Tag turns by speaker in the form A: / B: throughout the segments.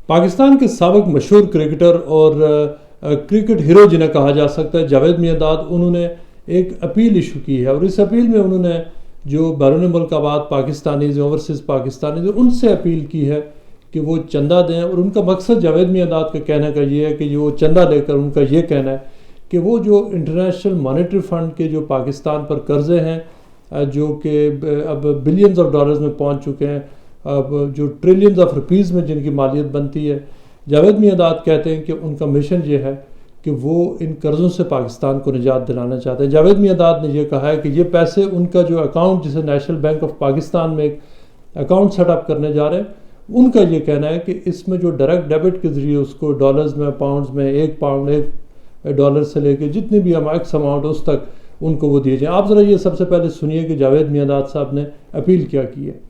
A: पाकिस्तान के साबिक मशहूर क्रिकेटर और क्रिकेट हीरो जिन्हें कहा जा सकता है जावेद मियांदाद, उन्होंने एक अपील इशू की है और इस अपील में उन्होंने जो बैरून मुल्क आबाद पाकिस्तानीज़ ओवरसीज़ पाकिस्तानीज़ उनसे अपील की है कि वो चंदा दें। और उनका मकसद जावेद मियांदाद के कहने का ये है कि जो चंदा लेकर उनका ये कहना है कि वो जो इंटरनेशनल मॉनेटरी फ़ंड के जो पाकिस्तान पर कर्ज़े हैं जो कि अब बिलियंस ऑफ डॉलर्स में पहुंच चुके हैं, अब जो ट्रिलियंस ऑफ रुपीज़ में जिनकी मालियत बनती है, जावेद मियांदाद कहते हैं कि उनका मिशन ये है कि वो इन कर्ज़ों से पाकिस्तान को निजात दिलाना चाहते हैं। जावेद मियांदाद ने यह कहा है कि ये पैसे उनका जो अकाउंट जिसे नेशनल बैंक ऑफ पाकिस्तान में एक अकाउंट सेटअप करने जा रहे हैं, उनका ये कहना है कि इसमें जो डायरेक्ट डेबिट के ज़रिए उसको डॉलर्स में, पाउंड्स में, एक पाउंड एक डॉलर से लेके जितनी भी मैक्स अमाउंट उस तक उनको वो दिए जाए। आप ज़रा ये सबसे पहले सुनिए कि जावेद मियांदाद साहब ने अपील क्या की है।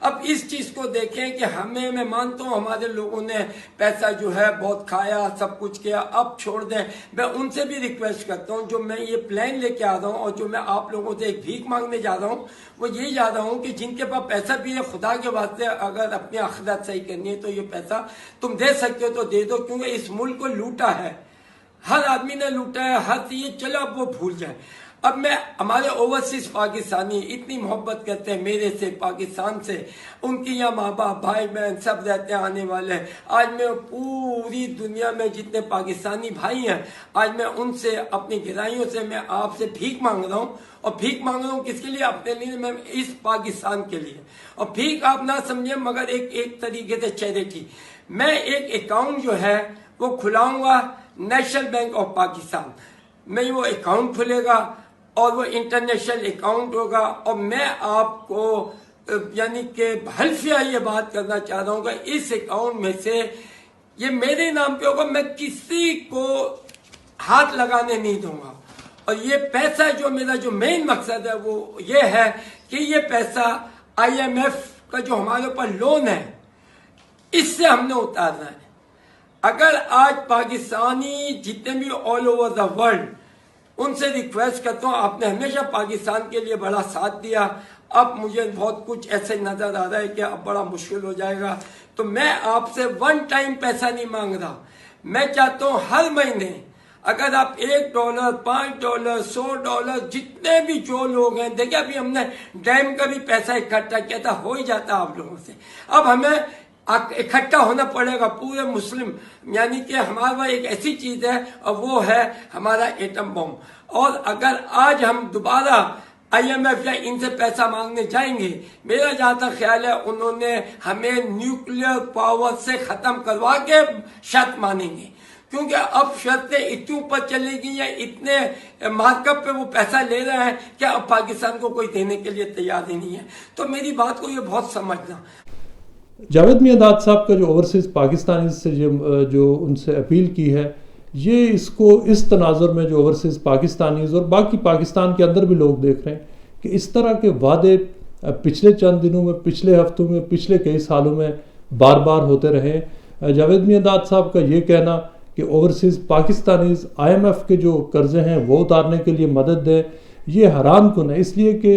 B: अब इस चीज को देखें कि हमें, मैं मानता हूँ हमारे लोगों ने पैसा जो है बहुत खाया, सब कुछ किया, अब छोड़ दें। मैं उनसे भी रिक्वेस्ट करता हूँ, जो मैं ये प्लान लेके आ रहा हूँ और जो मैं आप लोगों से एक भीख मांगने जा रहा हूँ, वो ये जा रहा हूँ कि जिनके पास पैसा भी है, खुदा के वास्ते अगर अपनी आखिरत सही करनी है तो ये पैसा तुम दे सकते हो तो दे दो, क्योंकि इस मुल्क को लूटा है, हर आदमी ने लूटा है, हर चीज, चलो अब वो भूल जाए। अब मैं, हमारे ओवरसीज पाकिस्तानी इतनी मोहब्बत करते हैं मेरे से, पाकिस्तान से, उनके यहाँ माँ बाप, भाई बहन सब रहते हैं, आने वाले हैं। आज मैं पूरी दुनिया में जितने पाकिस्तानी भाई हैं, आज मैं उनसे, अपनी गहराइयों से मैं आपसे भीख मांग रहा हूँ। और भीख मांग रहा हूँ किसके लिए? अपने लिए, मैं इस पाकिस्तान के लिए। और भीख आप ना समझे, मगर एक तरीके से चैरिटी। मैं एक अकाउंट जो है वो खुलाऊंगा नेशनल बैंक ऑफ पाकिस्तान में, वो अकाउंट खुलेगा और वो इंटरनेशनल अकाउंट होगा। और मैं आपको यानी कि हल्फिया ये बात करना चाह रहा हूँ कि इस अकाउंट में से ये मेरे नाम पे होगा, मैं किसी को हाथ लगाने नहीं दूंगा। और ये पैसा जो मेरा जो मेन मकसद है वो ये है कि ये पैसा IMF का जो हमारे ऊपर लोन है, इससे हमने उतारना है। अगर आज पाकिस्तानी जितने भी ऑल ओवर द वर्ल्ड, उनसे रिक्वेस्ट करता हूँ, आपने हमेशा पाकिस्तान के लिए बड़ा साथ दिया, अब मुझे बहुत कुछ ऐसे नजर आ रहा है कि अब बड़ा मुश्किल हो जाएगा, तो मैं आपसे वन टाइम पैसा नहीं मांग रहा। मैं चाहता हूँ हर महीने अगर आप $1, $5, $100, जितने भी जो लोग हैं, देखिए अभी हमने डैम का भी पैसा इकट्ठा किया था, हो ही जाता आप लोगों से। अब हमें इकट्ठा होना पड़ेगा पूरे मुस्लिम, यानी कि हमारे पास एक ऐसी चीज है और वो है हमारा एटम बम। और अगर आज हम दोबारा IMF या इनसे पैसा मांगने जाएंगे, मेरा जहां तक ख्याल है उन्होंने हमें न्यूक्लियर पावर से खत्म करवा के शर्त मानेंगे, क्योंकि अब शर्तें इतनी ऊपर चलेगी या इतने मार्कअप पे वो पैसा ले रहे हैं कि अब पाकिस्तान को कोई देने के लिए तैयार ही नहीं है। तो मेरी बात को ये बहुत समझना।
A: जावेद मियांदाद साहब का जो ओवरसीज़ पाकिस्तानी से जो उनसे अपील की है, ये इसको इस तनाजुर में जो ओवरसीज़ पाकिस्तानीज़ और बाकी पाकिस्तान के अंदर भी लोग देख रहे हैं कि इस तरह के वादे पिछले चंद दिनों में, पिछले हफ्तों में, पिछले कई सालों में बार बार होते रहे। जावेद मियांदाद साहब का ये कहना कि ओवरसीज़ पाकिस्तानीज़ IMF के जो कर्ज़े हैं वो उतारने के लिए मदद दें, ये हैरान कुन है, इसलिए कि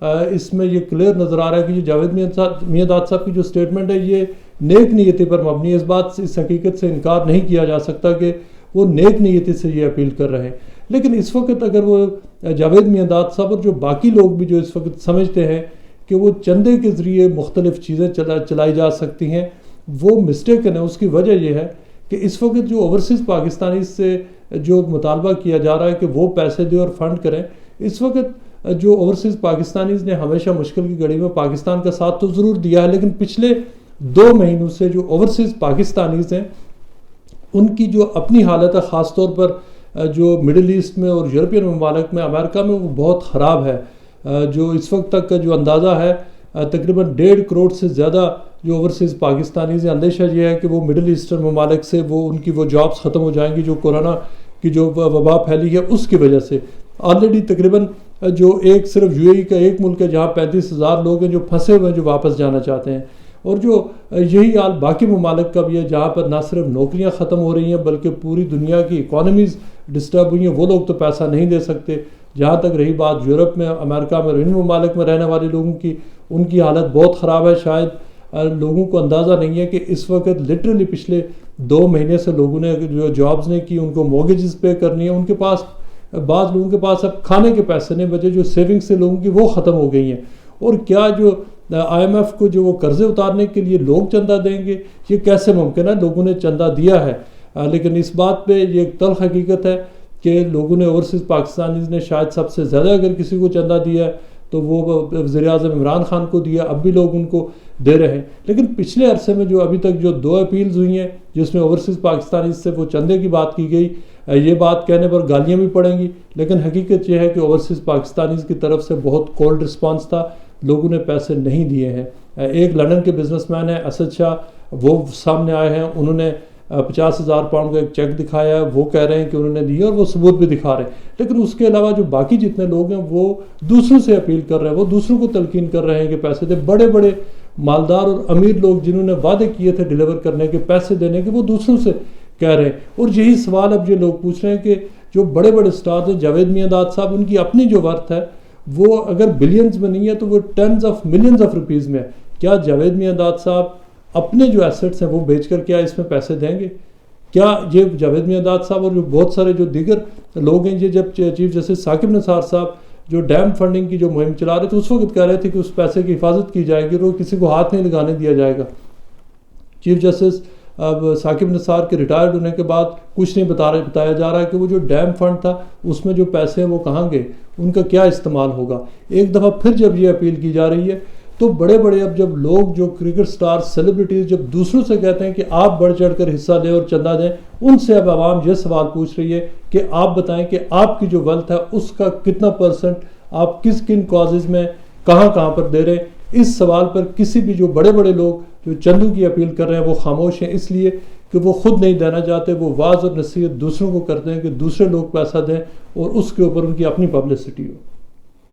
A: इसमें ये क्लियर नज़र आ रहा है कि जावेद मियांदाद साहब की जो स्टेटमेंट है ये नेक नीयती पर मबनी है। इस बात से, इस हकीकत से इनकार नहीं किया जा सकता कि वो नेक नीयती से ये अपील कर रहे हैं। लेकिन इस वक्त अगर वो जावेद मियांदाद साहब और जो बाकी लोग भी जो इस वक्त समझते हैं कि वो चंदे के ज़रिए मुख्तलिफ़ चीज़ें चलाई जा सकती हैं, वो मिस्टेक है। उसकी वजह यह है कि इस वक्त जो ओवरसीज़ पाकिस्तानी से जो मुतालबा किया जा रहा है कि वो पैसे दें और फंड करें, इस वक्त जो ओवरसीज़ पाकिस्तानीज़ ने हमेशा मुश्किल की घड़ी में पाकिस्तान का साथ तो ज़रूर दिया है, लेकिन पिछले 2 महीनों से जो ओवरसीज़ पाकिस्तानीज़ हैं उनकी जो अपनी हालत है, ख़ास तौर पर जो मिडिल ईस्ट में और यूरोपियन ममालिक में, अमेरिका में, वो बहुत ख़राब है। जो इस वक्त तक का जो अंदाज़ा है तकरीबन 1.5 करोड़ से ज़्यादा जो ओवरसीज़ पाकिस्तानीज़ हैं, अंदेशा ये है कि वो मिडिल ईस्टर्न ममालिक से वो उनकी वो जॉब्स ख़त्म हो जाएंगी जो कोरोना की जो वबा फैली है उसकी वजह से। ऑलरेडी तकरीबन जो एक सिर्फ UAE का एक मुल्क है जहाँ 35,000 लोग हैं जो फंसे हुए हैं, जो वापस जाना चाहते हैं। और जो यही हाल बाकी ममालिक का भी है जहाँ पर ना सिर्फ नौकरियाँ ख़त्म हो रही हैं बल्कि पूरी दुनिया की इकॉनमीज़ डिस्टर्ब हुई हैं। वो लोग तो पैसा नहीं दे सकते। जहाँ तक रही बात यूरोप में, अमेरिका में, इन ममालिक में रहने वाले लोगों की, उनकी हालत बहुत ख़राब है। शायद लोगों को अंदाज़ा नहीं है कि इस वक्त लिटरली पिछले 2 महीने से लोगों ने जो जॉब्स ने की, उनको मॉर्गेजेस पे करनी है, उनके पास बाद लोगों के पास अब खाने के पैसे नहीं बचे, जो सेविंग्स से लोगों की वो ख़त्म हो गई हैं। और क्या जो IMF को जो वो कर्जे उतारने के लिए लोग चंदा देंगे, ये कैसे मुमकिन है? लोगों ने चंदा दिया है, लेकिन इस बात पे ये एक तल्ख हकीकत है कि लोगों ने ओवरसीज़ पाकिस्तानीज़ ने शायद सबसे ज़्यादा अगर किसी को चंदा दिया है तो वो वज़ीर-ए-आज़म इमरान खान को दिया, अब भी लोग उनको दे रहे हैं। लेकिन पिछले अरसे में जो अभी तक जो 2 अपील्स हुई हैं जिसमें ओवरसीज़ पाकिस्तानी से वो चंदे की बात की गई, ये बात कहने पर गालियाँ भी पड़ेंगी, लेकिन हकीकत यह है कि ओवरसीज़ पाकिस्तानीज़ की तरफ से बहुत कोल्ड रिस्पॉन्स था, लोगों ने पैसे नहीं दिए हैं। एक लंदन के बिजनेसमैन है असद शाह, वो सामने आए हैं, उन्होंने 50,000 पाउंड का एक चेक दिखाया है, वो कह रहे हैं कि उन्होंने दिया और वो सबूत भी दिखा रहे हैं। लेकिन उसके अलावा जो बाकी जितने लोग हैं वो दूसरों से अपील कर रहे हैं, वो दूसरों को तलकीन कर रहे हैं कि पैसे दे। बड़े बड़े मालदार और अमीर लोग जिन्होंने वादे किए थे डिलीवर करने के, पैसे देने के, वो दूसरों से कह रहे हैं। और यही सवाल अब ये लोग पूछ रहे हैं कि जो बड़े बड़े स्टार हैं, जावेद मियांदाद साहब, उनकी अपनी जो वर्थ है वो अगर बिलियंस में नहीं है तो वो tens of millions of rupees में है। क्या जावेद मियांदाद साहब अपने जो एसेट्स हैं वो बेचकर क्या इसमें पैसे देंगे? क्या ये जावेद मियांदाद साहब और जो बहुत सारे जो दीगर लोग हैं, ये जब चीफ जस्टिस साकिब निसार साहब जो डैम फंडिंग की जो मुहिम चला रहे थे, उस वक्त कह रहे थे कि उस पैसे की हिफाजत की जाएगी और किसी को हाथ नहीं लगाने दिया जाएगा। चीफ जस्टिस अब साकिब निसार के रिटायर्ड होने के बाद कुछ नहीं बताया जा रहा है कि वो जो डैम फंड था उसमें जो पैसे हैं वो कहाँ गए, उनका क्या इस्तेमाल होगा। एक दफ़ा फिर जब ये अपील की जा रही है तो बड़े बड़े अब जब लोग जो क्रिकेट स्टार सेलिब्रिटीज़ जब दूसरों से कहते हैं कि आप बढ़ चढ़ कर हिस्सा दें और चंदा दें, उनसे अब आवाम ये सवाल पूछ रही है कि आप बताएं कि आपकी जो वेल्थ है उसका कितना परसेंट आप किस किन कॉजेज़ में कहाँ पर दे रहे हैं। इस सवाल पर किसी भी जो बड़े बड़े लोग जो चंदों की अपील कर रहे हैं वो खामोश हैं, इसलिए कि वो खुद नहीं देना चाहते। वो वाज और नसीहत दूसरों को करते हैं कि दूसरे लोग पैसा दें और उसके ऊपर उनकी अपनी पब्लिसिटी हो।